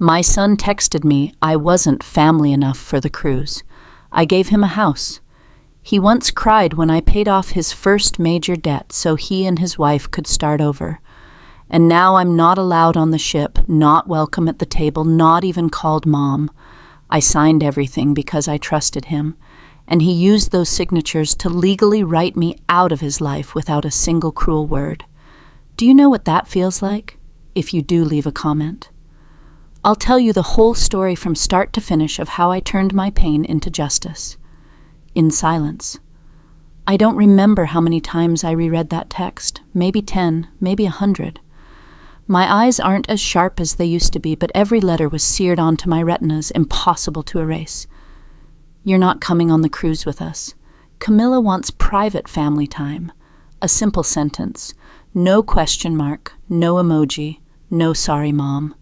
My son texted me I wasn't family enough for the cruise. I gave him a house. He once cried when I paid off his first major debt so he and his wife could start over. And now I'm not allowed on the ship, not welcome at the table, not even called Mom. I signed everything because I trusted him, and he used those signatures to legally write me out of his life without a single cruel word. Do you know what that feels like? If you do, leave a comment. I'll tell you the whole story from start to finish of how I turned my pain into justice. In silence. I don't remember how many times I reread that text, maybe 10, maybe 100. My eyes aren't as sharp as they used to be, but every letter was seared onto my retinas, impossible to erase. You're not coming on the cruise with us. Camilla wants private family time. A simple sentence. No question mark, no emoji, no sorry, Mom.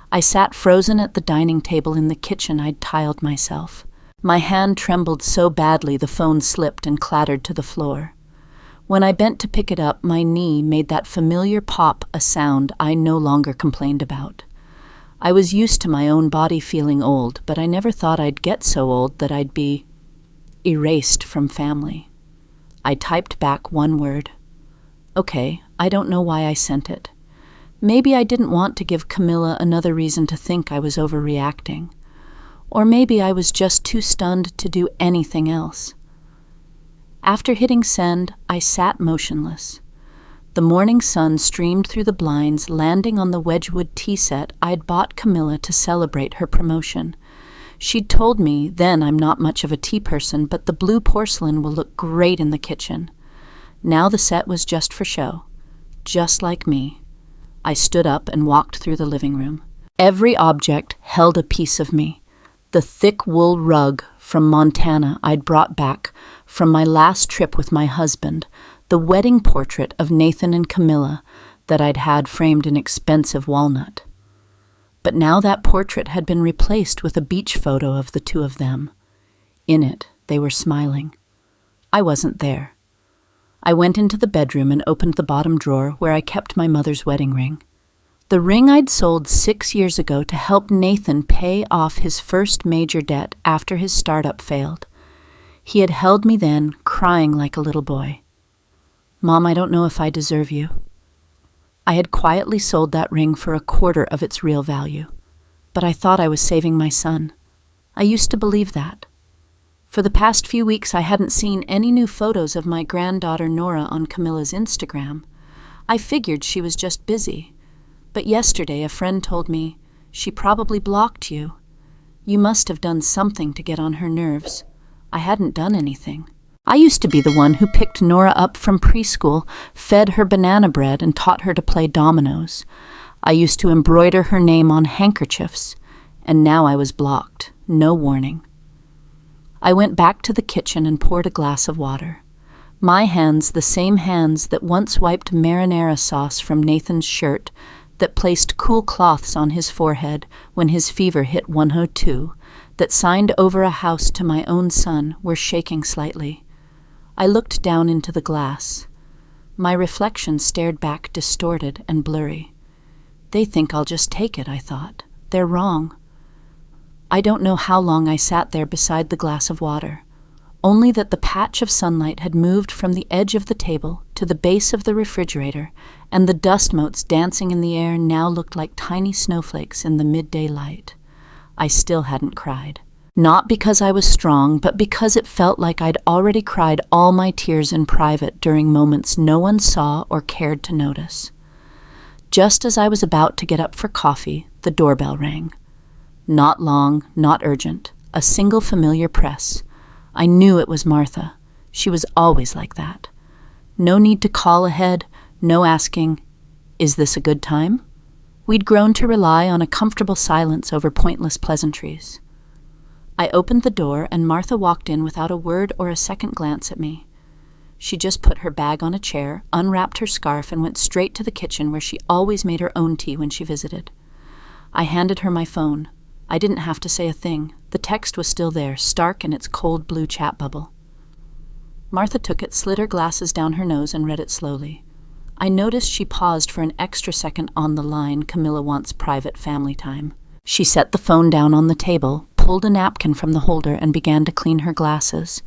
I sat frozen at the dining table in the kitchen I'd tiled myself. My hand trembled so badly the phone slipped and clattered to the floor. When I bent to pick it up, my knee made that familiar pop, a sound I no longer complained about. I was used to my own body feeling old, but I never thought I'd get so old that I'd be erased from family. I typed back one word. Okay, I don't know why I sent it. Maybe I didn't want to give Camilla another reason to think I was overreacting. Or maybe I was just too stunned to do anything else. After hitting send, I sat motionless. The morning sun streamed through the blinds, landing on the Wedgwood tea set I'd bought Camilla to celebrate her promotion. She'd told me then I'm not much of a tea person, but the blue porcelain will look great in the kitchen. Now the set was just for show. Just like me. I stood up and walked through the living room. Every object held a piece of me. The thick wool rug from Montana I'd brought back from my last trip with my husband, the wedding portrait of Nathan and Camilla that I'd had framed in expensive walnut. But now that portrait had been replaced with a beach photo of the two of them. In it, they were smiling. I wasn't there. I went into the bedroom and opened the bottom drawer where I kept my mother's wedding ring. The ring I'd sold 6 years ago to help Nathan pay off his first major debt after his startup failed. He had held me then, crying like a little boy. Mom, I don't know if I deserve you. I had quietly sold that ring for a quarter of its real value, but I thought I was saving my son. I used to believe that. For the past few weeks, I hadn't seen any new photos of my granddaughter Nora on Camilla's Instagram. I figured she was just busy. But yesterday a friend told me, she probably blocked you. You must have done something to get on her nerves. I hadn't done anything. I used to be the one who picked Nora up from preschool, fed her banana bread, and taught her to play dominoes. I used to embroider her name on handkerchiefs, and now I was blocked. No warning. I went back to the kitchen and poured a glass of water. My hands, the same hands that once wiped marinara sauce from Nathan's shirt, that placed cool cloths on his forehead when his fever hit 102, that signed over a house to my own son, were shaking slightly. I looked down into the glass. My reflection stared back distorted and blurry. They think I'll just take it, I thought. They're wrong. I don't know how long I sat there beside the glass of water, only that the patch of sunlight had moved from the edge of the table to the base of the refrigerator, and the dust motes dancing in the air now looked like tiny snowflakes in the midday light. I still hadn't cried. Not because I was strong, but because it felt like I'd already cried all my tears in private during moments no one saw or cared to notice. Just as I was about to get up for coffee, the doorbell rang. Not long, not urgent, a single familiar press. I knew it was Martha. She was always like that. No need to call ahead, no asking, "Is this a good time?" We'd grown to rely on a comfortable silence over pointless pleasantries. I opened the door, and Martha walked in without a word or a second glance at me. She just put her bag on a chair, unwrapped her scarf, and went straight to the kitchen where she always made her own tea when she visited. I handed her my phone. I didn't have to say a thing. The text was still there, stark in its cold blue chat bubble. Martha took it, slid her glasses down her nose, and read it slowly. I noticed she paused for an extra second on the line, "Camilla wants private family time." She set the phone down on the table, pulled a napkin from the holder, and began to clean her glasses.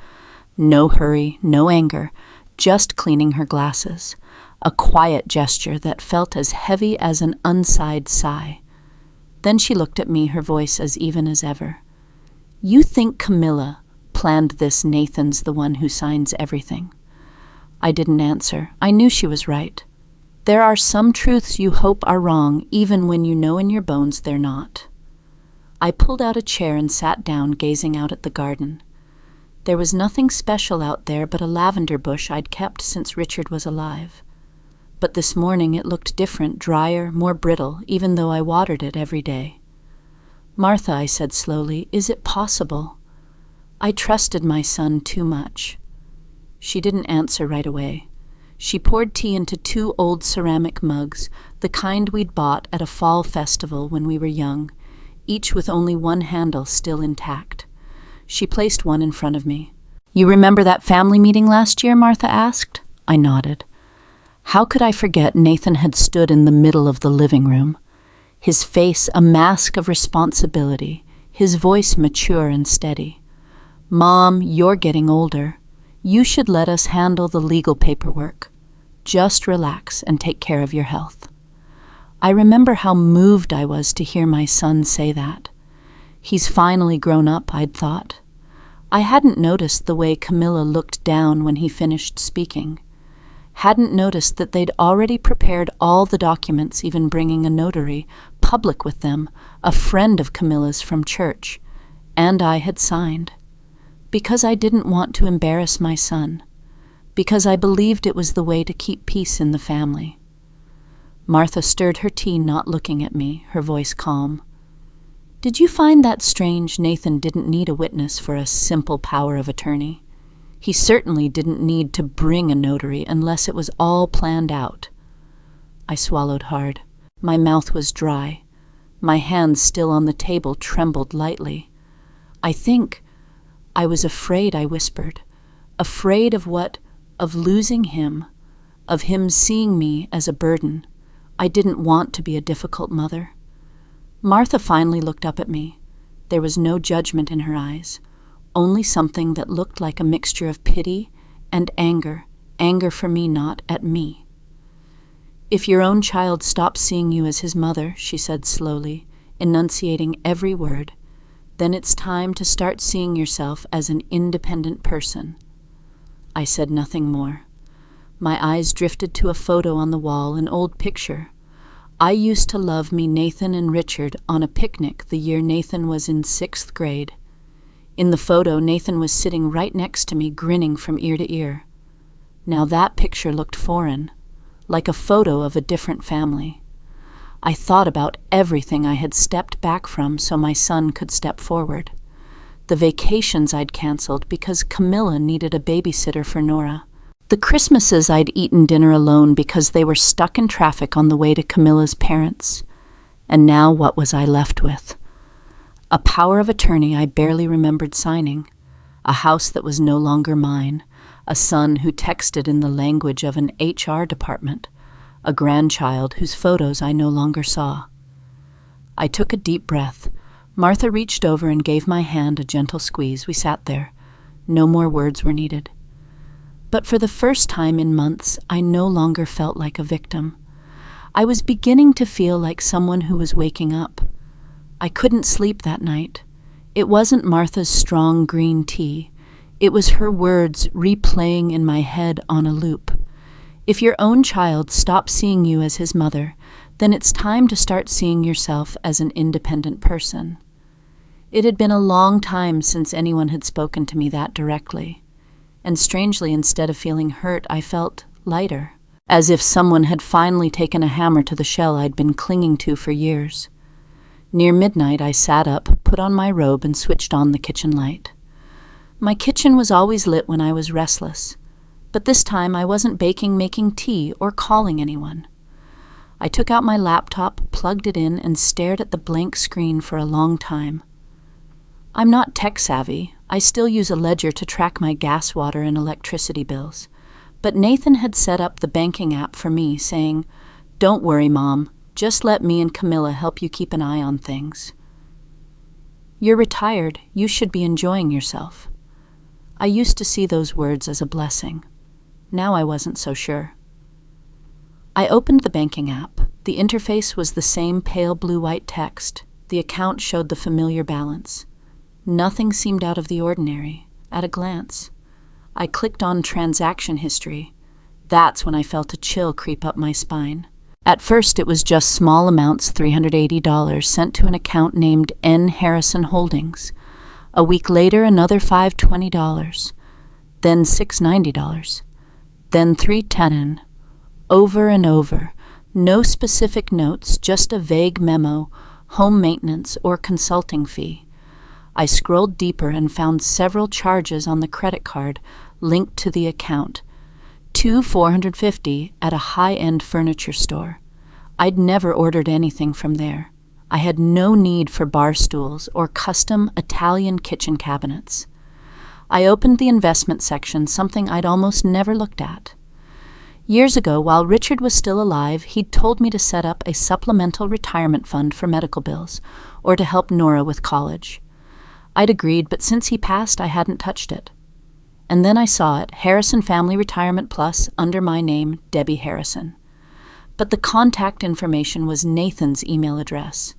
No hurry, no anger, just cleaning her glasses. A quiet gesture that felt as heavy as an unsighed sigh. Then she looked at me, her voice as even as ever. "You think Camilla planned this? Nathan's the one who signs everything." I didn't answer. I knew she was right. There are some truths you hope are wrong, even when you know in your bones they're not. I pulled out a chair and sat down, gazing out at the garden. There was nothing special out there but a lavender bush I'd kept since Richard was alive. But this morning it looked different, drier, more brittle, even though I watered it every day. "Martha," I said slowly, "is it possible? I trusted my son too much." She didn't answer right away. She poured tea into 2 old ceramic mugs, the kind we'd bought at a fall festival when we were young, each with only one handle still intact. She placed one in front of me. "You remember that family meeting last year?" Martha asked. I nodded. How could I forget Nathan had stood in the middle of the living room, his face a mask of responsibility, his voice mature and steady. "Mom, you're getting older. You should let us handle the legal paperwork. Just relax and take care of your health." I remember how moved I was to hear my son say that. He's finally grown up, I'd thought. I hadn't noticed the way Camilla looked down when he finished speaking. Hadn't noticed that they'd already prepared all the documents, even bringing a notary, public with them, a friend of Camilla's from church. And I had signed. Because I didn't want to embarrass my son. Because I believed it was the way to keep peace in the family. Martha stirred her tea, not looking at me, her voice calm. "Did you find that strange? Nathan didn't need a witness for a simple power of attorney. He certainly didn't need to bring a notary unless it was all planned out." I swallowed hard. My mouth was dry. My hands, still on the table, trembled lightly. I was afraid," I whispered. "Afraid of what? Of losing him. Of him seeing me as a burden. I didn't want to be a difficult mother." Martha finally looked up at me. There was no judgment in her eyes, only something that looked like a mixture of pity and anger. Anger for me, not at me. "If your own child stops seeing you as his mother," she said slowly, enunciating every word, "then it's time to start seeing yourself as an independent person." I said nothing more. My eyes drifted to a photo on the wall, an old picture. I used to love me Nathan and Richard on a picnic the year Nathan was in 6th grade. In the photo, Nathan was sitting right next to me, grinning from ear to ear. Now that picture looked foreign, like a photo of a different family. I thought about everything I had stepped back from so my son could step forward. The vacations I'd canceled because Camilla needed a babysitter for Nora. The Christmases I'd eaten dinner alone because they were stuck in traffic on the way to Camilla's parents. And now what was I left with? A power of attorney I barely remembered signing, a house that was no longer mine, a son who texted in the language of an HR department, a grandchild whose photos I no longer saw. I took a deep breath. Martha reached over and gave my hand a gentle squeeze. We sat there. No more words were needed. But for the first time in months, I no longer felt like a victim. I was beginning to feel like someone who was waking up. I couldn't sleep that night. It wasn't Martha's strong green tea. It was her words replaying in my head on a loop. If your own child stops seeing you as his mother, then it's time to start seeing yourself as an independent person. It had been a long time since anyone had spoken to me that directly. And strangely, instead of feeling hurt, I felt lighter, as if someone had finally taken a hammer to the shell I'd been clinging to for years. Near midnight, I sat up, put on my robe, and switched on the kitchen light. My kitchen was always lit when I was restless, but this time I wasn't baking, making tea, or calling anyone. I took out my laptop, plugged it in, and stared at the blank screen for a long time. I'm not tech-savvy. I still use a ledger to track my gas, water, and electricity bills. But Nathan had set up the banking app for me, saying, "Don't worry, Mom. Just let me and Camilla help you keep an eye on things." "You're retired. You should be enjoying yourself." I used to see those words as a blessing. Now I wasn't so sure. I opened the banking app. The interface was the same pale blue-white text. The account showed the familiar balance. Nothing seemed out of the ordinary, at a glance. I clicked on transaction history. That's when I felt a chill creep up my spine. At first, it was just small amounts, $380, sent to an account named N. Harrison Holdings. A week later, another $520. Then $690. Then $310. Over and over. No specific notes, just a vague memo, home maintenance or consulting fee. I scrolled deeper and found several charges on the credit card linked to the account. Two $450 at a high-end furniture store. I'd never ordered anything from there. I had no need for bar stools or custom Italian kitchen cabinets. I opened the investment section, something I'd almost never looked at. Years ago, while Richard was still alive, he'd told me to set up a supplemental retirement fund for medical bills or to help Nora with college. I'd agreed, but since he passed, I hadn't touched it. And then I saw it, Harrison Family Retirement Plus, under my name, Debbie Harrison. But the contact information was Nathan's email address.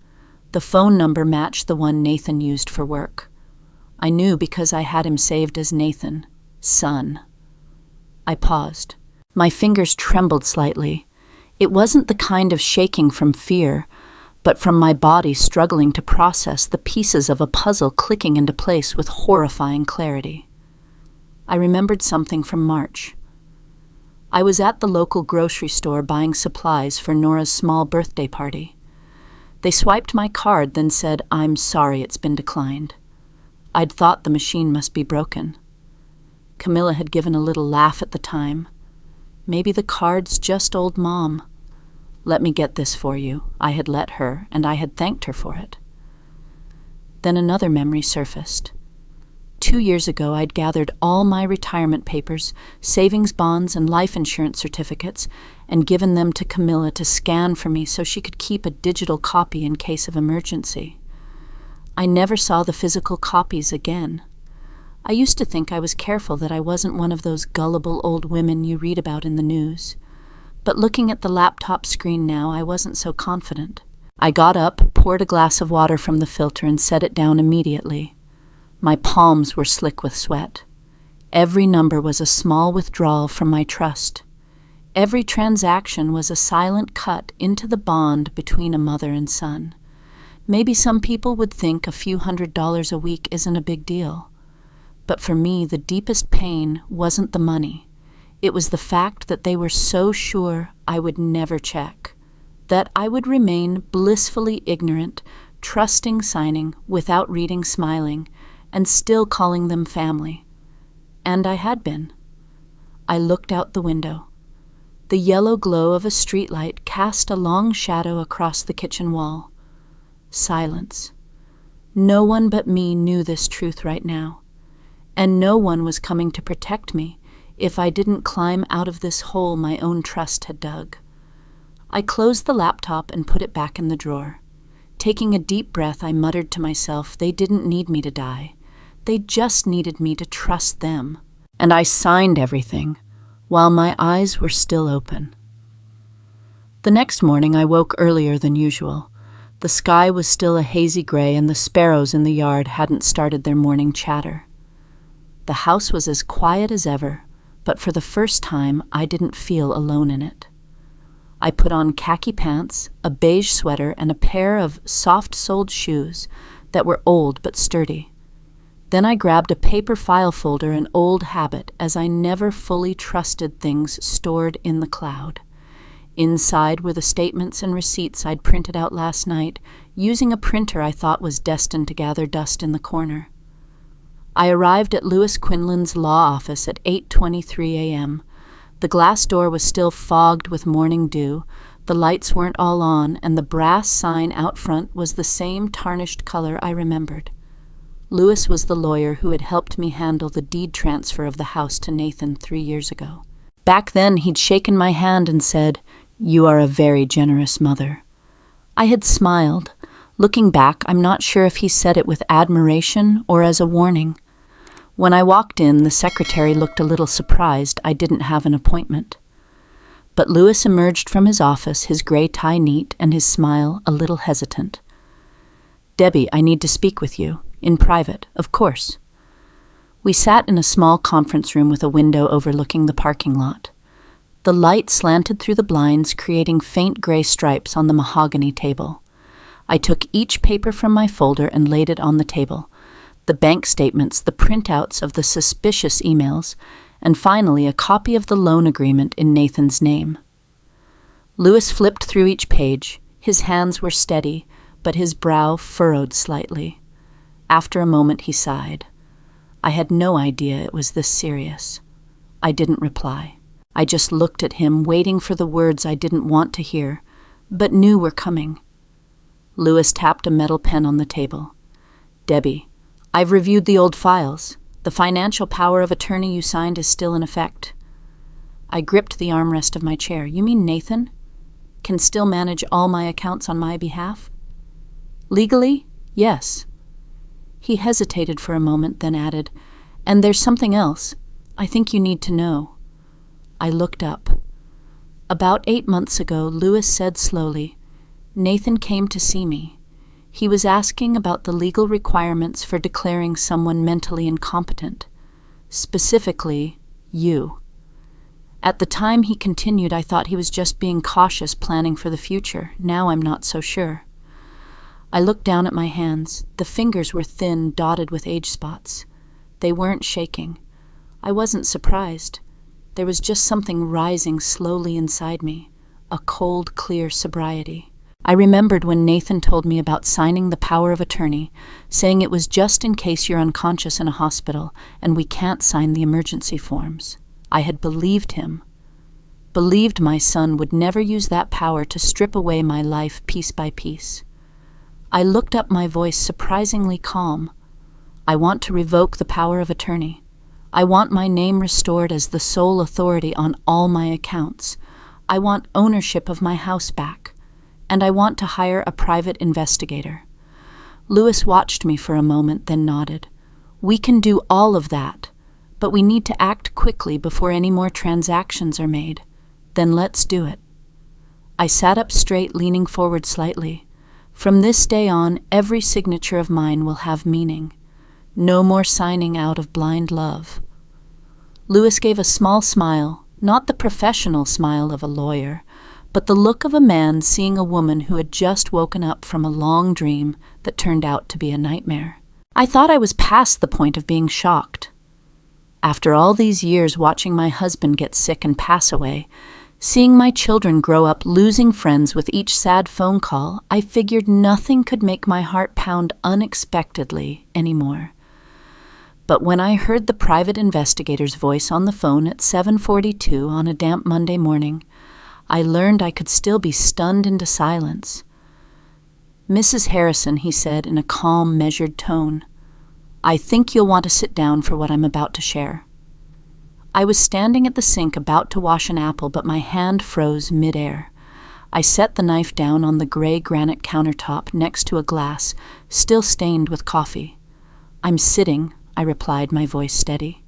The phone number matched the one Nathan used for work. I knew because I had him saved as Nathan, son. I paused. My fingers trembled slightly. It wasn't the kind of shaking from fear, but from my body struggling to process the pieces of a puzzle clicking into place with horrifying clarity. I remembered something from March. I was at the local grocery store buying supplies for Nora's small birthday party. They swiped my card, then said, "I'm sorry, it's been declined." I'd thought the machine must be broken. Camilla had given a little laugh at the time. Maybe the card's just old Mom. "Let me get this for you." I had let her, and I had thanked her for it. Then another memory surfaced. 2 years ago, I'd gathered all my retirement papers, savings bonds, and life insurance certificates, and given them to Camilla to scan for me so she could keep a digital copy in case of emergency. I never saw the physical copies again. I used to think I was careful that I wasn't one of those gullible old women you read about in the news. But looking at the laptop screen now, I wasn't so confident. I got up, poured a glass of water from the filter, and set it down immediately. My palms were slick with sweat. Every number was a small withdrawal from my trust. Every transaction was a silent cut into the bond between a mother and son. Maybe some people would think a few $100s a week isn't a big deal. But for me, the deepest pain wasn't the money. It was the fact that they were so sure I would never check, that I would remain blissfully ignorant, trusting signing without reading smiling, and still calling them family. And I had been. I looked out the window. The yellow glow of a streetlight cast a long shadow across the kitchen wall. Silence. No one but me knew this truth right now. And no one was coming to protect me if I didn't climb out of this hole my own trust had dug. I closed the laptop and put it back in the drawer. Taking a deep breath, I muttered to myself, they didn't need me to die. They just needed me to trust them. And I signed everything, while my eyes were still open. The next morning I woke earlier than usual. The sky was still a hazy gray, and the sparrows in the yard hadn't started their morning chatter. The house was as quiet as ever, but for the first time I didn't feel alone in it. I put on khaki pants, a beige sweater, and a pair of soft-soled shoes that were old but sturdy. Then I grabbed a paper file folder, an old habit, as I never fully trusted things stored in the cloud. Inside were the statements and receipts I'd printed out last night, using a printer I thought was destined to gather dust in the corner. I arrived at Lewis Quinlan's law office at 8:23 a.m. The glass door was still fogged with morning dew, the lights weren't all on, and the brass sign out front was the same tarnished color I remembered. Lewis was the lawyer who had helped me handle the deed transfer of the house to Nathan 3 years ago. Back then, he'd shaken my hand and said, "You are a very generous mother." I had smiled, Looking back, I'm not sure if he said it with admiration or as a warning. When I walked in, the secretary looked a little surprised I didn't have an appointment. But Louis emerged from his office, his gray tie neat and his smile a little hesitant. "Debbie, I need to speak with you. In private, of course." We sat in a small conference room with a window overlooking the parking lot. The light slanted through the blinds, creating faint gray stripes on the mahogany table. I took each paper from my folder and laid it on the table. The bank statements, the printouts of the suspicious emails, and finally a copy of the loan agreement in Nathan's name. Louis flipped through each page. His hands were steady, but his brow furrowed slightly. After a moment he sighed. I had no idea it was this serious. I didn't reply. I just looked at him, waiting for the words I didn't want to hear, but knew were coming. Louis tapped a metal pen on the table. "Debbie, I've reviewed the old files. The financial power of attorney you signed is still in effect." I gripped the armrest of my chair. "You mean Nathan can still manage all my accounts on my behalf?" "Legally, yes." He hesitated for a moment, then added, "And there's something else I think you need to know." I looked up. About 8 months ago, Louis said slowly, "Nathan came to see me. He was asking about the legal requirements for declaring someone mentally incompetent, specifically you." At the time he continued, I thought he was just being cautious, planning for the future. Now I'm not so sure. I looked down at my hands. The fingers were thin, dotted with age spots. They weren't shaking. I wasn't surprised. There was just something rising slowly inside me, a cold, clear sobriety. I remembered when Nathan told me about signing the power of attorney, saying it was just in case you're unconscious in a hospital and we can't sign the emergency forms. I had believed him. Believed my son would never use that power to strip away my life piece by piece. I looked up, my voice surprisingly calm. "I want to revoke the power of attorney. I want my name restored as the sole authority on all my accounts. I want ownership of my house back. And I want to hire a private investigator." Louis watched me for a moment, then nodded. "We can do all of that, but we need to act quickly before any more transactions are made. Then let's do it." I sat up straight, leaning forward slightly. From this day on, every signature of mine will have meaning. No more signing out of blind love. Louis gave a small smile, not the professional smile of a lawyer, but the look of a man seeing a woman who had just woken up from a long dream that turned out to be a nightmare. I thought I was past the point of being shocked. After all these years watching my husband get sick and pass away, seeing my children grow up losing friends with each sad phone call, I figured nothing could make my heart pound unexpectedly anymore. But when I heard the private investigator's voice on the phone at 7:42 on a damp Monday morning, I learned I could still be stunned into silence. "Mrs. Harrison," he said in a calm, measured tone, "I think you'll want to sit down for what I'm about to share." I was standing at the sink about to wash an apple, but my hand froze mid-air. I set the knife down on the gray granite countertop next to a glass, still stained with coffee. "I'm sitting," I replied, my voice steady.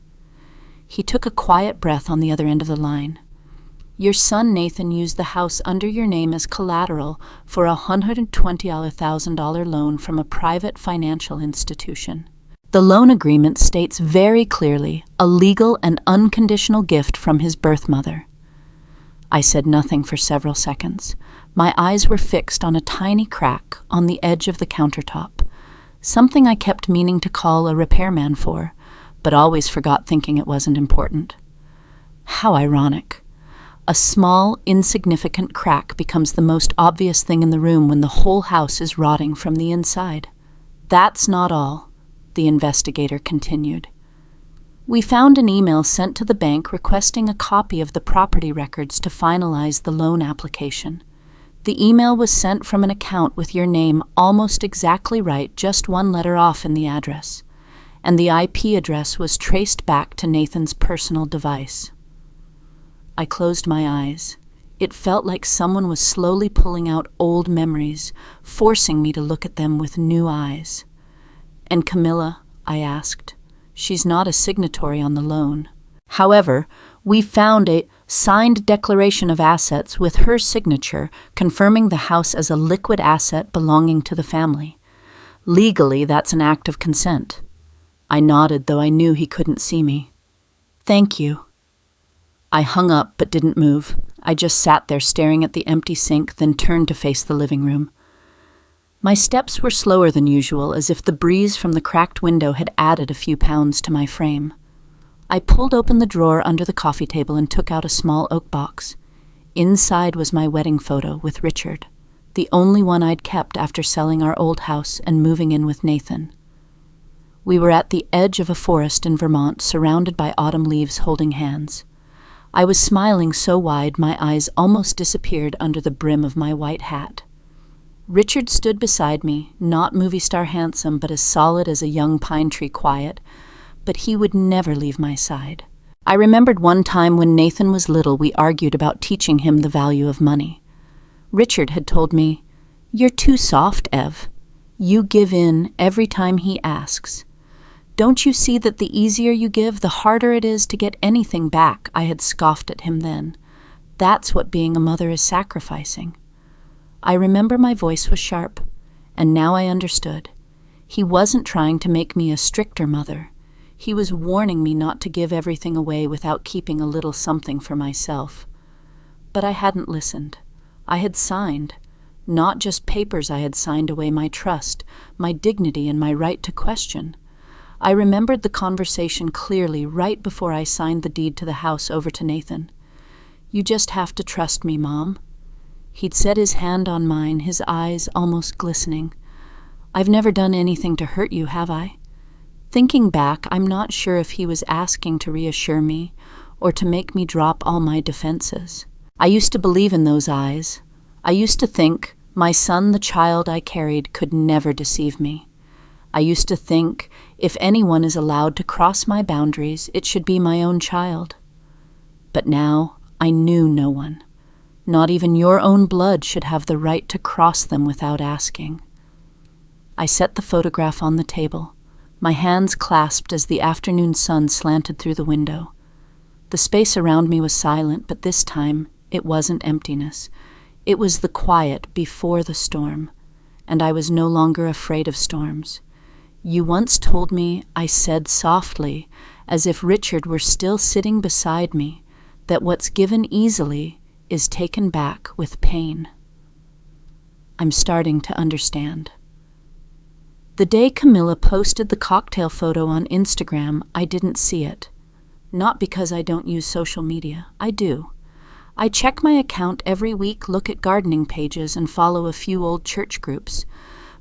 He took a quiet breath on the other end of the line. "Your son Nathan used the house under your name as collateral for a $120,000 loan from a private financial institution. The loan agreement states very clearly a legal and unconditional gift from his birth mother." I said nothing for several seconds. My eyes were fixed on a tiny crack on the edge of the countertop, something I kept meaning to call a repairman for, but always forgot, thinking it wasn't important. How ironic. A small, insignificant crack becomes the most obvious thing in the room when the whole house is rotting from the inside. "That's not all," the investigator continued. "We found an email sent to the bank requesting a copy of the property records to finalize the loan application. The email was sent from an account with your name almost exactly right, just one letter off in the address, and the IP address was traced back to Nathan's personal device." I closed my eyes. It felt like someone was slowly pulling out old memories, forcing me to look at them with new eyes. "And Camilla?" I asked. "She's not a signatory on the loan." However, we found a signed declaration of assets with her signature confirming the house as a liquid asset belonging to the family. Legally, that's an act of consent. I nodded, though I knew he couldn't see me. "Thank you." I hung up but didn't move. I just sat there staring at the empty sink, then turned to face the living room. My steps were slower than usual, as if the breeze from the cracked window had added a few pounds to my frame. I pulled open the drawer under the coffee table and took out a small oak box. Inside was my wedding photo with Richard, the only one I'd kept after selling our old house and moving in with Nathan. We were at the edge of a forest in Vermont, surrounded by autumn leaves holding hands. I was smiling so wide my eyes almost disappeared under the brim of my white hat. Richard stood beside me, not movie star handsome, but as solid as a young pine tree quiet, but he would never leave my side. I remembered one time when Nathan was little, we argued about teaching him the value of money. Richard had told me, "You're too soft, Ev. You give in every time he asks. Don't you see that the easier you give, the harder it is to get anything back?" I had scoffed at him then. "That's what being a mother is sacrificing." I remember my voice was sharp, and now I understood. He wasn't trying to make me a stricter mother. He was warning me not to give everything away without keeping a little something for myself. But I hadn't listened. I had signed. Not just papers, I had signed away my trust, my dignity, and my right to question. I remembered the conversation clearly right before I signed the deed to the house over to Nathan. "You just have to trust me, Mom." He'd set his hand on mine, his eyes almost glistening. "I've never done anything to hurt you, have I?" Thinking back, I'm not sure if he was asking to reassure me or to make me drop all my defenses. I used to believe in those eyes. I used to think my son, the child I carried, could never deceive me. I used to think if anyone is allowed to cross my boundaries, it should be my own child. But now I knew no one. Not even your own blood should have the right to cross them without asking. I set the photograph on the table, my hands clasped as the afternoon sun slanted through the window. The space around me was silent, but this time it wasn't emptiness. It was the quiet before the storm, and I was no longer afraid of storms. "You once told me," I said softly, as if Richard were still sitting beside me, "that what's given easily is taken back with pain." I'm starting to understand. The day Camilla posted the cocktail photo on Instagram, I didn't see it. Not because I don't use social media. I do. I check my account every week, look at gardening pages, and follow a few old church groups.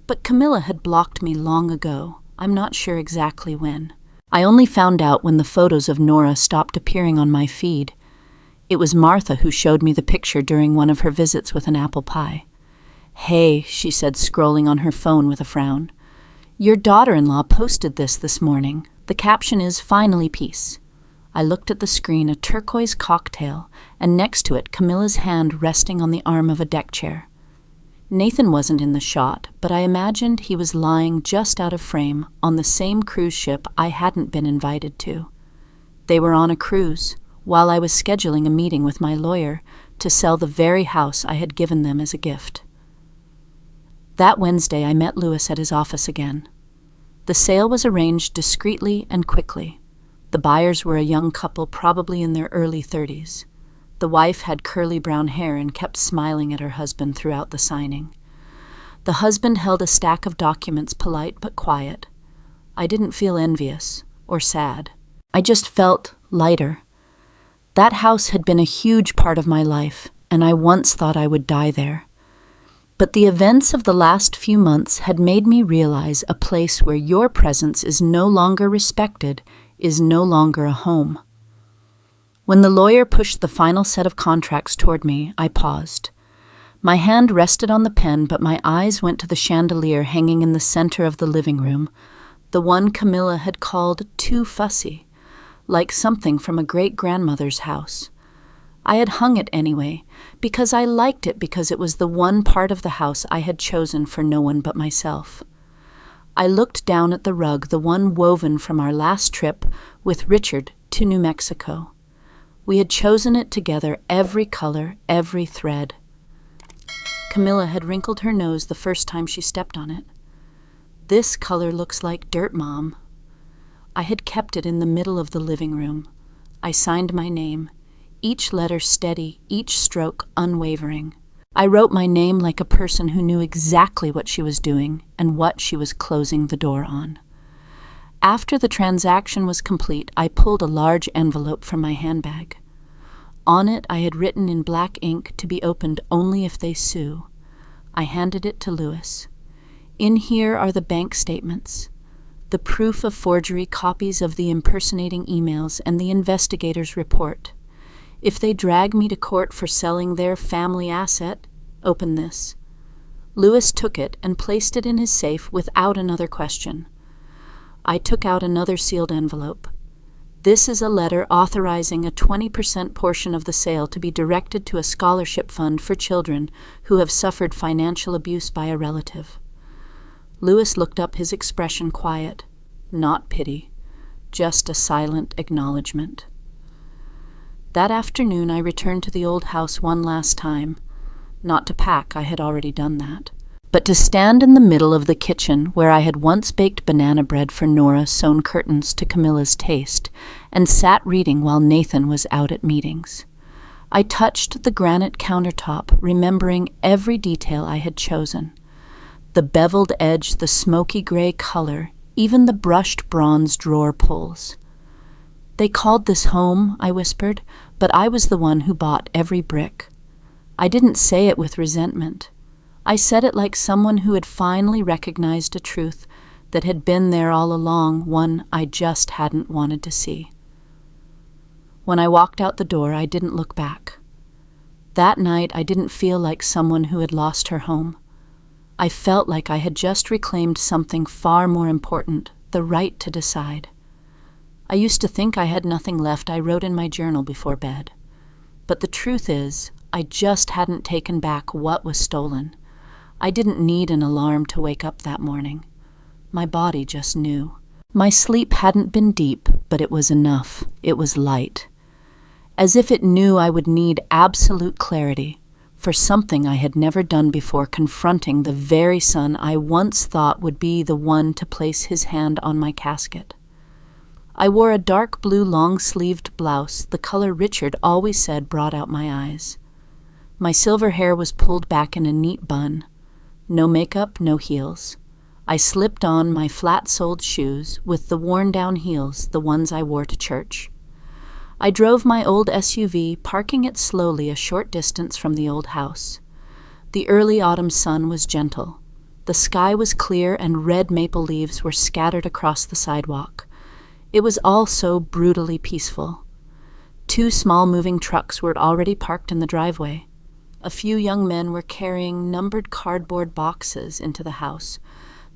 But Camilla had blocked me long ago. I'm not sure exactly when. I only found out when the photos of Nora stopped appearing on my feed. It was Martha who showed me the picture during one of her visits with an apple pie. "Hey," she said, scrolling on her phone with a frown. "Your daughter-in-law posted this morning. The caption is, 'Finally Peace.'" I looked at the screen, a turquoise cocktail, and next to it, Camilla's hand resting on the arm of a deck chair. Nathan wasn't in the shot, but I imagined he was lying just out of frame on the same cruise ship I hadn't been invited to. They were on a cruise, while I was scheduling a meeting with my lawyer to sell the very house I had given them as a gift. That Wednesday, I met Louis at his office again. The sale was arranged discreetly and quickly. The buyers were a young couple, probably in their early 30s. The wife had curly brown hair and kept smiling at her husband throughout the signing. The husband held a stack of documents, polite but quiet. I didn't feel envious or sad. I just felt lighter. That house had been a huge part of my life, and I once thought I would die there. But the events of the last few months had made me realize a place where your presence is no longer respected is no longer a home. When the lawyer pushed the final set of contracts toward me, I paused. My hand rested on the pen, but my eyes went to the chandelier hanging in the center of the living room, the one Camilla had called too fussy, like something from a great-grandmother's house. I had hung it anyway, because I liked it because it was the one part of the house I had chosen for no one but myself. I looked down at the rug, the one woven from our last trip with Richard to New Mexico. We had chosen it together, every color, every thread. Camilla had wrinkled her nose the first time she stepped on it. "This color looks like dirt, Mom." I had kept it in the middle of the living room. I signed my name, each letter steady, each stroke unwavering. I wrote my name like a person who knew exactly what she was doing and what she was closing the door on. After the transaction was complete, I pulled a large envelope from my handbag. On it, I had written in black ink to be opened only if they sue. I handed it to Louis. "In here are the bank statements, the proof of forgery, copies of the impersonating emails, and the investigator's report. If they drag me to court for selling their family asset, open this." Louis took it and placed it in his safe without another question. I took out another sealed envelope. "This is a letter authorizing a 20% portion of the sale to be directed to a scholarship fund for children who have suffered financial abuse by a relative." Louis looked up, his expression quiet, not pity, just a silent acknowledgement. That afternoon I returned to the old house one last time. Not to pack, I had already done that, but to stand in the middle of the kitchen where I had once baked banana bread for Nora, sewn curtains to Camilla's taste, and sat reading while Nathan was out at meetings. I touched the granite countertop, remembering every detail I had chosen. The beveled edge, the smoky gray color, even the brushed bronze drawer pulls. "They called this home," I whispered, "but I was the one who bought every brick." I didn't say it with resentment. I said it like someone who had finally recognized a truth that had been there all along, one I just hadn't wanted to see. When I walked out the door, I didn't look back. That night, I didn't feel like someone who had lost her home. I felt like I had just reclaimed something far more important, the right to decide. I used to think I had nothing left, I wrote in my journal before bed. But the truth is, I just hadn't taken back what was stolen. I didn't need an alarm to wake up that morning. My body just knew. My sleep hadn't been deep, but it was enough. It was light. As if it knew I would need absolute clarity for something I had never done before, confronting the very son I once thought would be the one to place his hand on my casket. I wore a dark blue long-sleeved blouse, the color Richard always said brought out my eyes. My silver hair was pulled back in a neat bun. No makeup, no heels. I slipped on my flat-soled shoes with the worn-down heels, the ones I wore to church. I drove my old SUV, parking it slowly a short distance from the old house. The early autumn sun was gentle. The sky was clear and red maple leaves were scattered across the sidewalk. It was all so brutally peaceful. 2 small moving trucks were already parked in the driveway. A few young men were carrying numbered cardboard boxes into the house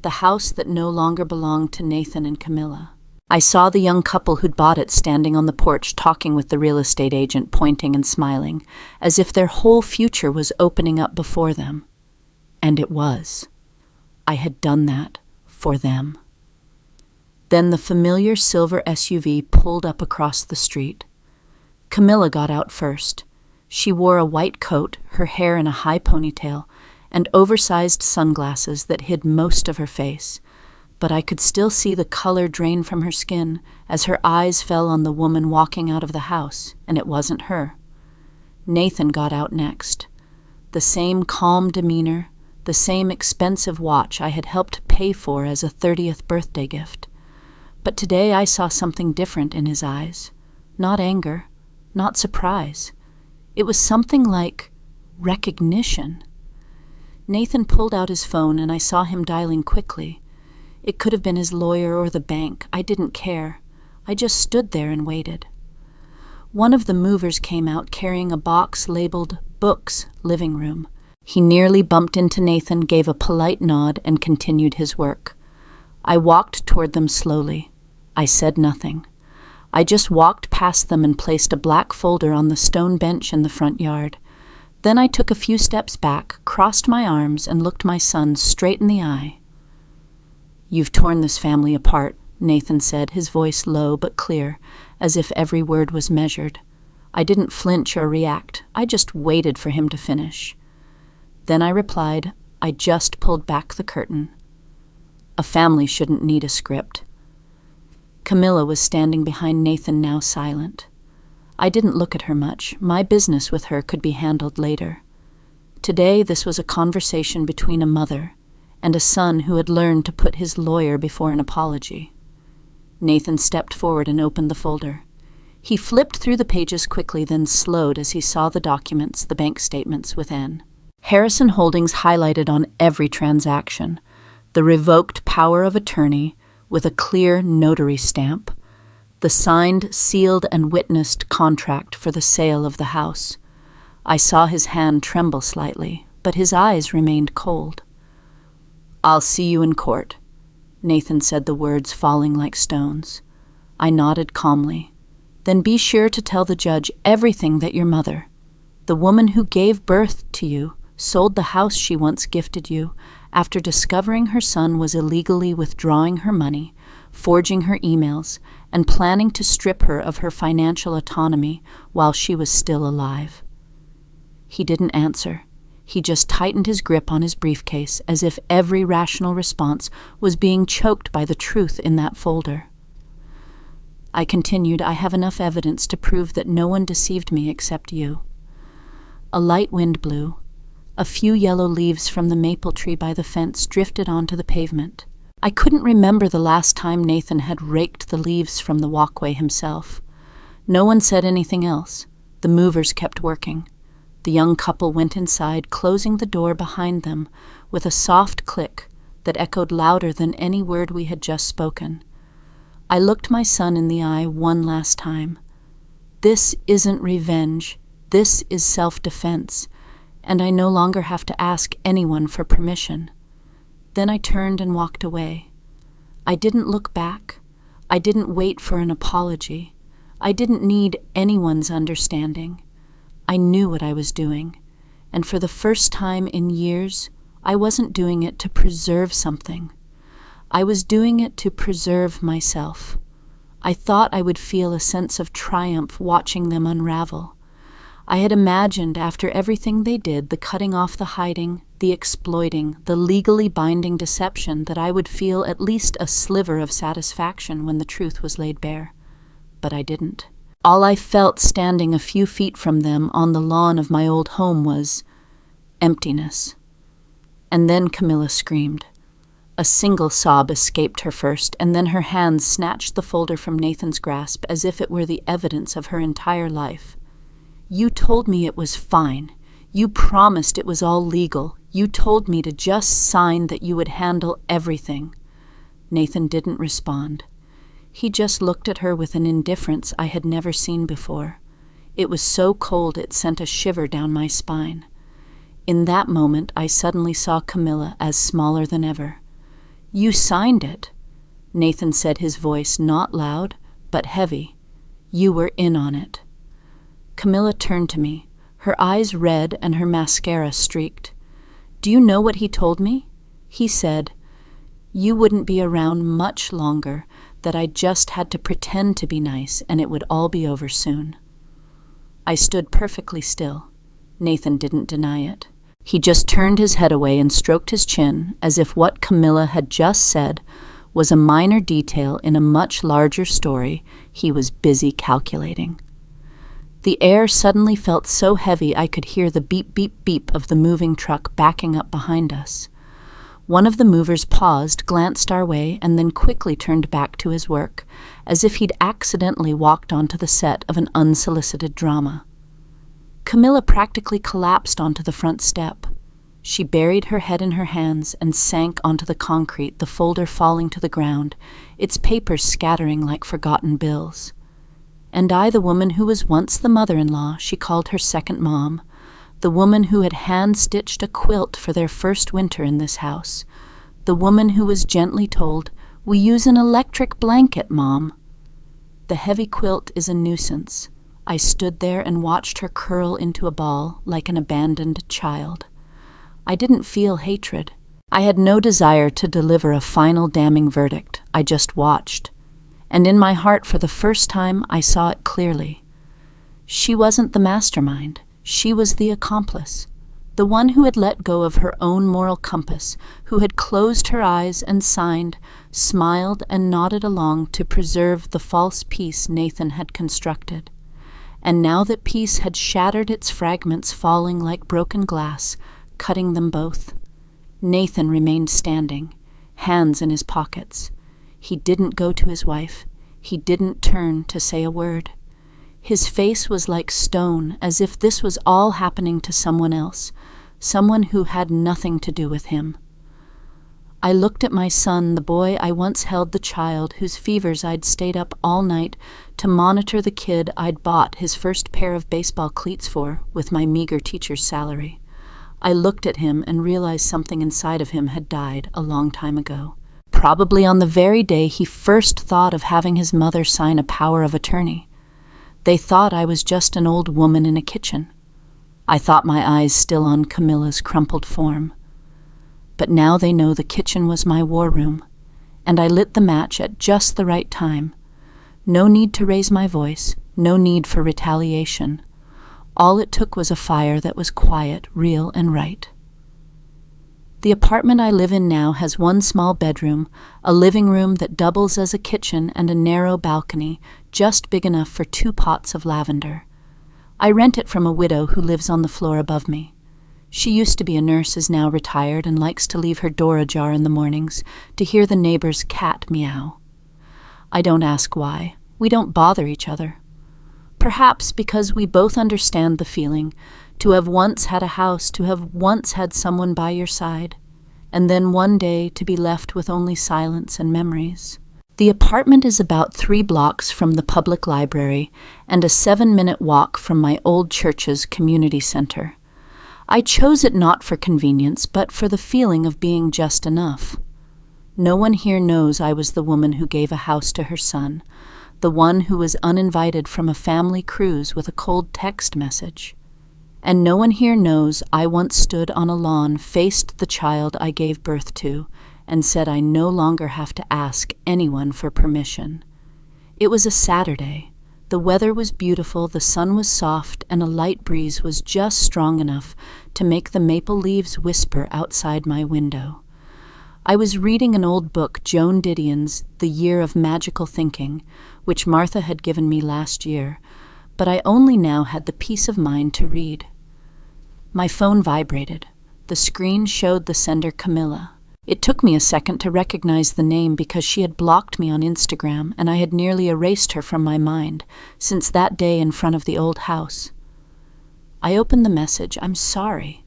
that no longer belonged to Nathan and Camilla. I saw the young couple who'd bought it standing on the porch talking with the real estate agent, pointing and smiling, as if their whole future was opening up before them. And it was. I had done that for them. Then the familiar silver SUV pulled up across the street. Camilla got out first. She wore a white coat, her hair in a high ponytail, and oversized sunglasses that hid most of her face, but I could still see the color drain from her skin as her eyes fell on the woman walking out of the house, and it wasn't her. Nathan got out next. The same calm demeanor, the same expensive watch I had helped pay for as a 30th birthday gift. But today I saw something different in his eyes. Not anger, not surprise. It was something like recognition. Nathan pulled out his phone and I saw him dialing quickly. It could have been his lawyer or the bank. I didn't care. I just stood there and waited. One of the movers came out carrying a box labeled Books, Living Room. He nearly bumped into Nathan, gave a polite nod, and continued his work. I walked toward them slowly. I said nothing. I just walked past them and placed a black folder on the stone bench in the front yard. Then I took a few steps back, crossed my arms, and looked my son straight in the eye. "You've torn this family apart," Nathan said, his voice low but clear, as if every word was measured. I didn't flinch or react. I just waited for him to finish. Then I replied, "I just pulled back the curtain. A family shouldn't need a script." Camilla was standing behind Nathan, now silent. I didn't look at her much. My business with her could be handled later. Today, this was a conversation between a mother and a son who had learned to put his lawyer before an apology. Nathan stepped forward and opened the folder. He flipped through the pages quickly, then slowed as he saw the documents, the bank statements within. Harrison Holdings highlighted on every transaction, the revoked power of attorney with a clear notary stamp, the signed, sealed, and witnessed contract for the sale of the house. I saw his hand tremble slightly, but his eyes remained cold. "I'll see you in court," Nathan said, the words falling like stones. I nodded calmly. "Then be sure to tell the judge everything that your mother, the woman who gave birth to you, sold the house she once gifted you after discovering her son was illegally withdrawing her money, forging her emails, and planning to strip her of her financial autonomy while she was still alive." He didn't answer. He just tightened his grip on his briefcase as if every rational response was being choked by the truth in that folder. I continued, "I have enough evidence to prove that no one deceived me except you." A light wind blew. A few yellow leaves from the maple tree by the fence drifted onto the pavement. I couldn't remember the last time Nathan had raked the leaves from the walkway himself. No one said anything else. The movers kept working. The young couple went inside, closing the door behind them with a soft click that echoed louder than any word we had just spoken. I looked my son in the eye one last time. This isn't revenge. This is self-defense, and I no longer have to ask anyone for permission. Then I turned and walked away. I didn't look back. I didn't wait for an apology. I didn't need anyone's understanding. I knew what I was doing, and for the first time in years, I wasn't doing it to preserve something. I was doing it to preserve myself. I thought I would feel a sense of triumph watching them unravel. I had imagined after everything they did, the cutting off the hiding, the exploiting, the legally binding deception, that I would feel at least a sliver of satisfaction when the truth was laid bare. But I didn't. All I felt standing a few feet from them on the lawn of my old home was emptiness. And then Camilla screamed. A single sob escaped her first, and then her hands snatched the folder from Nathan's grasp as if it were the evidence of her entire life. "You told me it was fine. You promised it was all legal. You told me to just sign that you would handle everything." Nathan didn't respond. He just looked at her with an indifference I had never seen before. It was so cold it sent a shiver down my spine. In that moment, I suddenly saw Camilla as smaller than ever. "You signed it," Nathan said, his voice not loud, but heavy. "You were in on it." Camilla turned to me, her eyes red and her mascara streaked. "Do you know what he told me?" He said, "You wouldn't be around much longer, that I just had to pretend to be nice and it would all be over soon." I stood perfectly still. Nathan didn't deny it. He just turned his head away and stroked his chin as if what Camilla had just said was a minor detail in a much larger story he was busy calculating. The air suddenly felt so heavy I could hear the beep, beep, beep of the moving truck backing up behind us. One of the movers paused, glanced our way, and then quickly turned back to his work, as if he'd accidentally walked onto the set of an unsolicited drama. Camilla practically collapsed onto the front step. She buried her head in her hands and sank onto the concrete, the folder falling to the ground, its papers scattering like forgotten bills. And I, the woman who was once the mother-in-law she called her second mom, the woman who had hand-stitched a quilt for their first winter in this house, the woman who was gently told, "We use an electric blanket, Mom." The heavy quilt is a nuisance. I stood there and watched her curl into a ball like an abandoned child. I didn't feel hatred. I had no desire to deliver a final damning verdict. I just watched. And in my heart, for the first time, I saw it clearly. She wasn't the mastermind. She was the accomplice. The one who had let go of her own moral compass, who had closed her eyes and signed, smiled and nodded along to preserve the false peace Nathan had constructed. And now that peace had shattered, its fragments falling like broken glass, cutting them both, Nathan remained standing, hands in his pockets. He didn't go to his wife. He didn't turn to say a word. His face was like stone, as if this was all happening to someone else, someone who had nothing to do with him. I looked at my son, the boy I once held, the child whose fevers I'd stayed up all night to monitor, the kid I'd bought his first pair of baseball cleats for with my meager teacher's salary. I looked at him and realized something inside of him had died a long time ago, probably on the very day he first thought of having his mother sign a power of attorney. They thought I was just an old woman in a kitchen. I thought, my eyes still on Camilla's crumpled form. But now they know the kitchen was my war room, and I lit the match at just the right time. No need to raise my voice, no need for retaliation. All it took was a fire that was quiet, real, and right. The apartment I live in now has one small bedroom, a living room that doubles as a kitchen, and a narrow balcony, just big enough for 2 pots of lavender. I rent it from a widow who lives on the floor above me. She used to be a nurse, is now retired, and likes to leave her door ajar in the mornings to hear the neighbor's cat meow. I don't ask why. We don't bother each other. Perhaps because we both understand the feeling, to have once had a house, to have once had someone by your side, and then one day to be left with only silence and memories. The apartment is about 3 blocks from the public library and a 7-minute walk from my old church's community center. I chose it not for convenience, but for the feeling of being just enough. No one here knows I was the woman who gave a house to her son, the one who was uninvited from a family cruise with a cold text message. And no one here knows I once stood on a lawn, faced the child I gave birth to, and said I no longer have to ask anyone for permission. It was a Saturday. The weather was beautiful, the sun was soft, and a light breeze was just strong enough to make the maple leaves whisper outside my window. I was reading an old book, Joan Didion's The Year of Magical Thinking, which Martha had given me last year, but I only now had the peace of mind to read. My phone vibrated. The screen showed the sender, Camilla. It took me a second to recognize the name because she had blocked me on Instagram, and I had nearly erased her from my mind since that day in front of the old house. I opened the message. I'm sorry.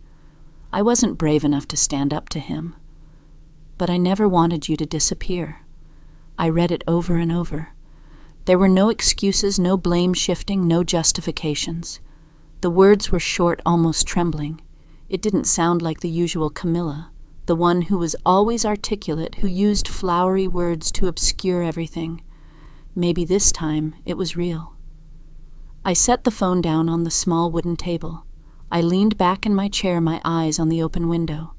I wasn't brave enough to stand up to him. But I never wanted you to disappear. I read it over and over. There were no excuses, no blame shifting, no justifications. The words were short, almost trembling. It didn't sound like the usual Camilla, the one who was always articulate, who used flowery words to obscure everything. Maybe this time it was real. I set the phone down on the small wooden table. I leaned back in my chair, my eyes on the open window.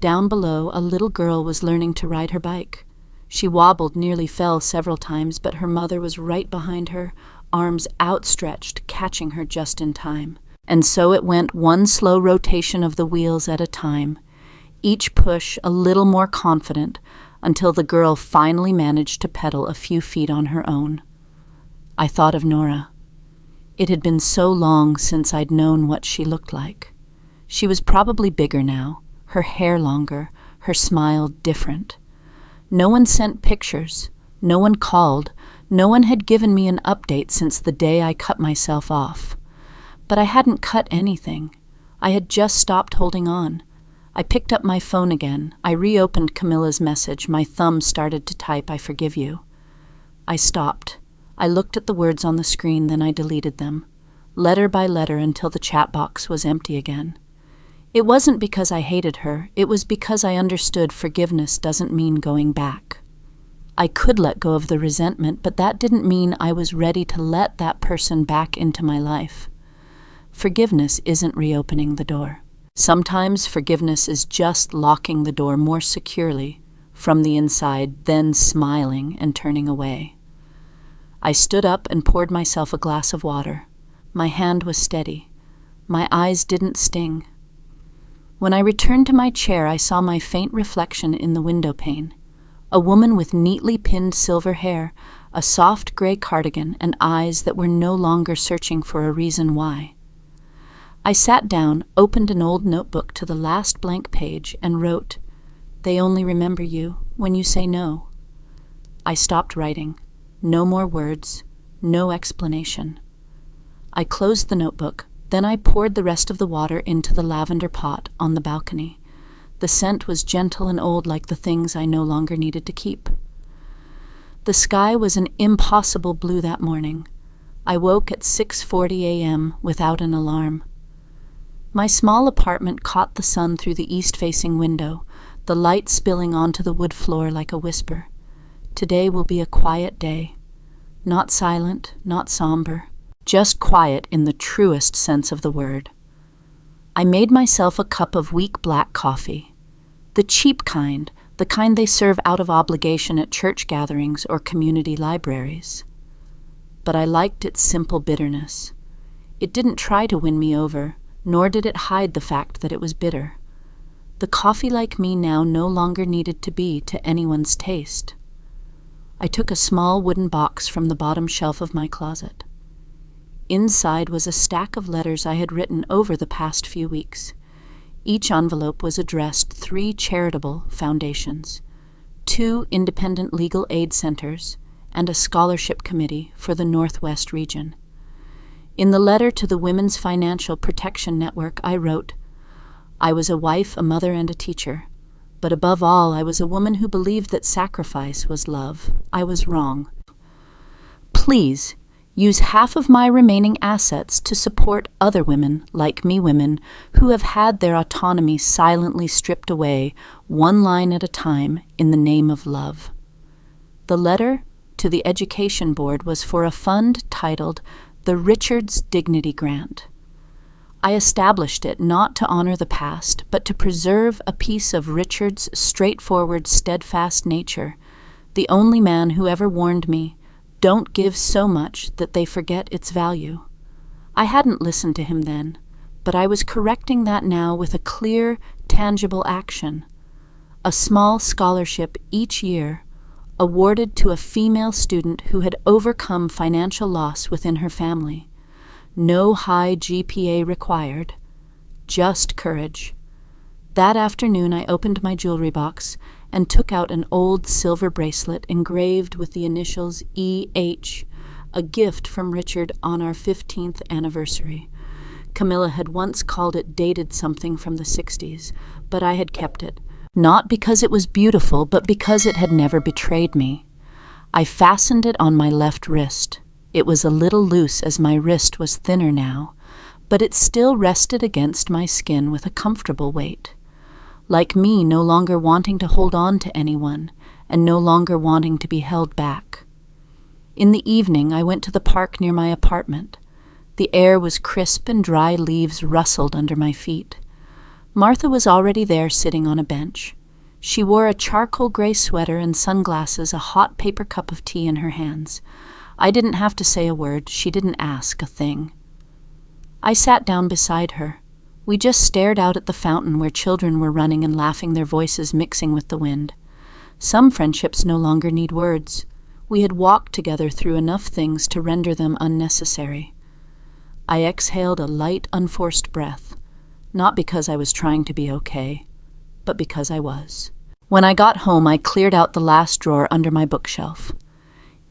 Down below, a little girl was learning to ride her bike. She wobbled, nearly fell several times, but her mother was right behind her, arms outstretched, catching her just in time. And so it went, one slow rotation of the wheels at a time, each push a little more confident, until the girl finally managed to pedal a few feet on her own. I thought of Nora. It had been so long since I'd known what she looked like. She was probably bigger now, her hair longer, her smile different. No one sent pictures, no one called, no one had given me an update since the day I cut myself off. But I hadn't cut anything. I had just stopped holding on. I picked up my phone again. I reopened Camilla's message. My thumb started to type, "I forgive you." I stopped. I looked at the words on the screen, then I deleted them, letter by letter, until the chat box was empty again. It wasn't because I hated her. It was because I understood forgiveness doesn't mean going back. I could let go of the resentment, but that didn't mean I was ready to let that person back into my life. Forgiveness isn't reopening the door. Sometimes forgiveness is just locking the door more securely from the inside, then smiling and turning away. I stood up and poured myself a glass of water. My hand was steady. My eyes didn't sting. When I returned to my chair, I saw my faint reflection in the window pane. A woman with neatly pinned silver hair, a soft gray cardigan, and eyes that were no longer searching for a reason why. I sat down, opened an old notebook to the last blank page, and wrote, "They only remember you when you say no." I stopped writing. No more words, no explanation. I closed the notebook, then I poured the rest of the water into the lavender pot on the balcony. The scent was gentle and old, like the things I no longer needed to keep. The sky was an impossible blue that morning. I woke at 6:40 a.m. without an alarm. My small apartment caught the sun through the east-facing window, the light spilling onto the wood floor like a whisper. Today will be a quiet day. Not silent, not somber, just quiet in the truest sense of the word. I made myself a cup of weak black coffee. The cheap kind, the kind they serve out of obligation at church gatherings or community libraries. But I liked its simple bitterness. It didn't try to win me over, nor did it hide the fact that it was bitter. The coffee like me now no longer needed to be to anyone's taste. I took a small wooden box from the bottom shelf of my closet. Inside was a stack of letters I had written over the past few weeks. Each envelope was addressed 3 charitable foundations, 2 independent legal aid centers, and a scholarship committee for the Northwest region. In the letter to the Women's Financial Protection Network, I wrote, "I was a wife, a mother, and a teacher. But above all, I was a woman who believed that sacrifice was love. I was wrong. Please use half of my remaining assets to support other women, like me women, who have had their autonomy silently stripped away, one line at a time, in the name of love." The letter to the Education Board was for a fund titled the Richards Dignity Grant. I established it not to honor the past, but to preserve a piece of Richard's straightforward, steadfast nature, the only man who ever warned me, "Don't give so much that they forget its value." I hadn't listened to him then, but I was correcting that now with a clear, tangible action. A small scholarship each year, awarded to a female student who had overcome financial loss within her family. No high GPA required, just courage. That afternoon I opened my jewelry box and took out an old silver bracelet engraved with the initials E.H., a gift from Richard on our 15th anniversary. Camilla had once called it dated something from the 60s, but I had kept it, not because it was beautiful, but because it had never betrayed me. I fastened it on my left wrist. It was a little loose as my wrist was thinner now, but it still rested against my skin with a comfortable weight. Like me, no longer wanting to hold on to anyone, and no longer wanting to be held back. In the evening, I went to the park near my apartment. The air was crisp and dry leaves rustled under my feet. Martha was already there sitting on a bench. She wore a charcoal gray sweater and sunglasses, a hot paper cup of tea in her hands. I didn't have to say a word. She didn't ask a thing. I sat down beside her. We just stared out at the fountain where children were running and laughing, their voices mixing with the wind. Some friendships no longer need words. We had walked together through enough things to render them unnecessary. I exhaled a light, unforced breath, not because I was trying to be okay, but because I was. When I got home, I cleared out the last drawer under my bookshelf.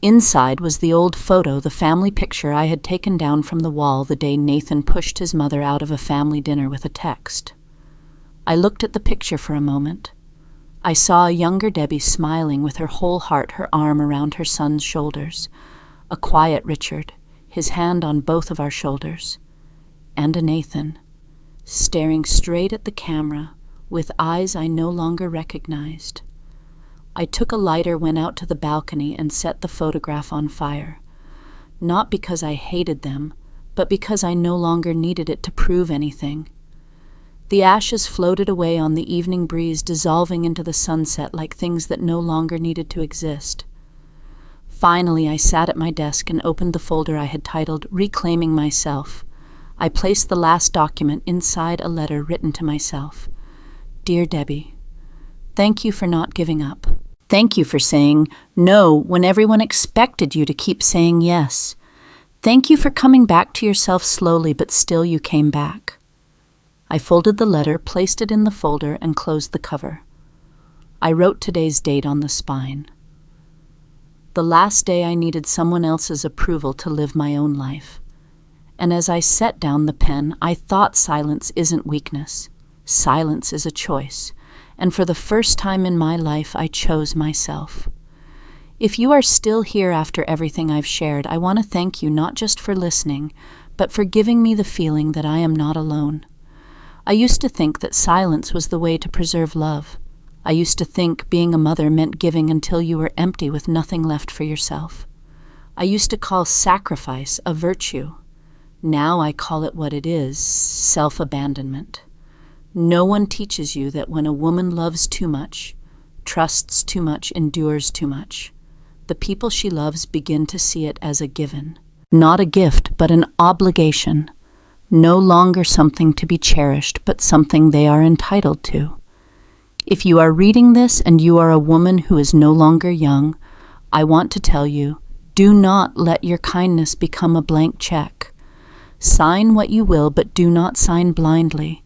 Inside was the old photo, the family picture I had taken down from the wall the day Nathan pushed his mother out of a family dinner with a text. I looked at the picture for a moment. I saw a younger Debbie smiling with her whole heart, her arm around her son's shoulders, a quiet Richard, his hand on both of our shoulders, and a Nathan, staring straight at the camera with eyes I no longer recognized. I took a lighter, went out to the balcony, and set the photograph on fire. Not because I hated them, but because I no longer needed it to prove anything. The ashes floated away on the evening breeze, dissolving into the sunset like things that no longer needed to exist. Finally, I sat at my desk and opened the folder I had titled Reclaiming Myself. I placed the last document inside a letter written to myself. Dear Debbie, thank you for not giving up. Thank you for saying no when everyone expected you to keep saying yes. Thank you for coming back to yourself slowly, but still you came back. I folded the letter, placed it in the folder, and closed the cover. I wrote today's date on the spine. The last day I needed someone else's approval to live my own life. And as I set down the pen, I thought silence isn't weakness. Silence is a choice. And for the first time in my life, I chose myself. If you are still here after everything I've shared, I want to thank you not just for listening, but for giving me the feeling that I am not alone. I used to think that silence was the way to preserve love. I used to think being a mother meant giving until you were empty with nothing left for yourself. I used to call sacrifice a virtue. Now I call it what it is, self-abandonment. No one teaches you that when a woman loves too much, trusts too much, endures too much, the people she loves begin to see it as a given. Not a gift, but an obligation. No longer something to be cherished, but something they are entitled to. If you are reading this and you are a woman who is no longer young, I want to tell you, do not let your kindness become a blank check. Sign what you will, but do not sign blindly.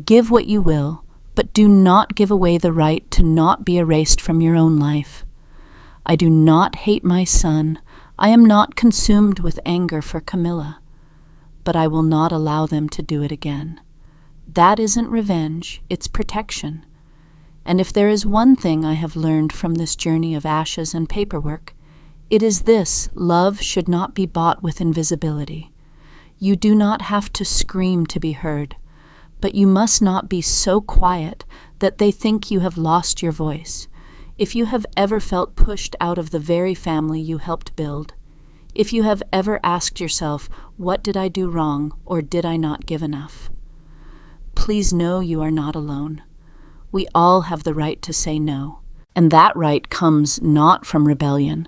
Give what you will, but do not give away the right to not be erased from your own life. I do not hate my son. I am not consumed with anger for Camilla. But I will not allow them to do it again. That isn't revenge, it's protection. And if there is one thing I have learned from this journey of ashes and paperwork, it is this: love should not be bought with invisibility. You do not have to scream to be heard, but you must not be so quiet that they think you have lost your voice. If you have ever felt pushed out of the very family you helped build, if you have ever asked yourself, what did I do wrong, or did I not give enough? Please know you are not alone. We all have the right to say no, and that right comes not from rebellion,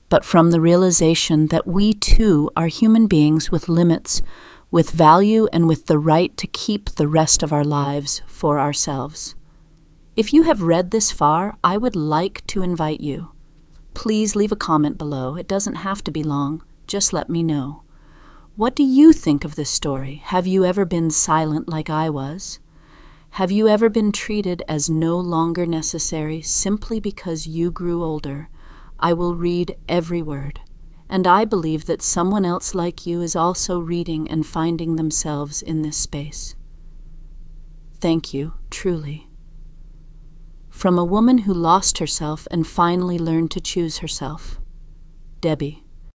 but from the realization that we too are human beings with limits, with value, and with the right to keep the rest of our lives for ourselves. If you have read this far, I would like to invite you. Please leave a comment below. It doesn't have to be long. Just let me know. What do you think of this story? Have you ever been silent like I was? Have you ever been treated as no longer necessary simply because you grew older? I will read every word. And I believe that someone else like you is also reading and finding themselves in this space. Thank you, truly. From a woman who lost herself and finally learned to choose herself, Debbie.